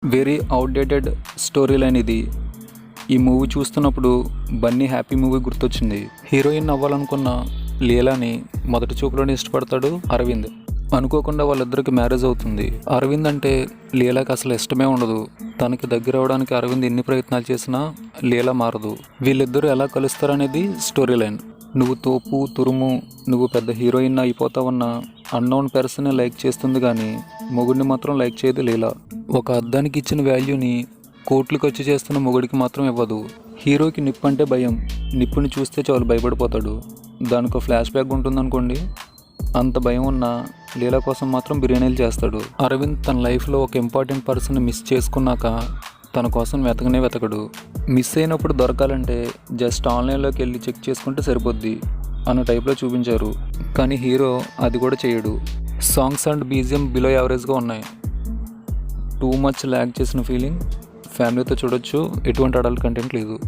Very outdated story line ఇది. ఈ movie చూస్తున్నప్పుడు బన్నీ హ్యాపీ మూవీ గుర్తొచ్చింది. హీరోయిన్ అవ్వాలనుకున్న లీలాని మొదటి చూపులోనే ఇష్టపడతాడు అరవింద్. అనుకోకుండా వాళ్ళిద్దరికి మ్యారేజ్ అవుతుంది. అరవింద్ అంటే లీలాకి అసలు ఇష్టమే ఉండదు. తనకి దగ్గర అవడానికి అరవింద్ ఎన్ని ప్రయత్నాలు చేసినా లీలా మారదు. వీళ్ళిద్దరూ ఎలా కలుస్తారనేది స్టోరీ లైన్. నువ్వు తోపు తురుము, నువ్వు పెద్ద హీరోయిన్ అయిపోతావన్న అన్నోన్ పర్సన్ లైక్ చేస్తుంది కానీ మొగుడిని మాత్రం లైక్ చేయదు లీలా. ఒక అద్దానికి ఇచ్చిన వాల్యూని కోట్లు ఖర్చు చేస్తున్న మొగుడికి మాత్రం ఇవ్వదు. హీరోకి నిప్పు అంటే భయం. నిప్పుని చూస్తే చాలు భయపడిపోతాడు. దానికి ఫ్లాష్ బ్యాక్ ఉంటుందనుకోండి. అంత భయం ఉన్న లీలా కోసం మాత్రం బిర్యానీలు చేస్తాడు. అరవింద్ తన లైఫ్లో ఒక ఇంపార్టెంట్ పర్సన్ మిస్ చేసుకున్నాక తన కోసం వెతకడు. మిస్ అయినప్పుడు దొరకాలంటే జస్ట్ ఆన్లైన్లోకి వెళ్ళి చెక్ చేసుకుంటే సరిపోద్ది అన్న టైప్లో చూపించారు. కానీ హీరో అది కూడా చేయడు. సాంగ్స్ అండ్ బీజిఎం బిలో యావరేజ్గా ఉన్నాయి. టూ మచ్ ల్యాగ్ చేసిన ఫీలింగ్. ఫ్యామిలీతో చూడొచ్చు. ఎటువంటి అడల్ట్ కంటెంట్ లేదు.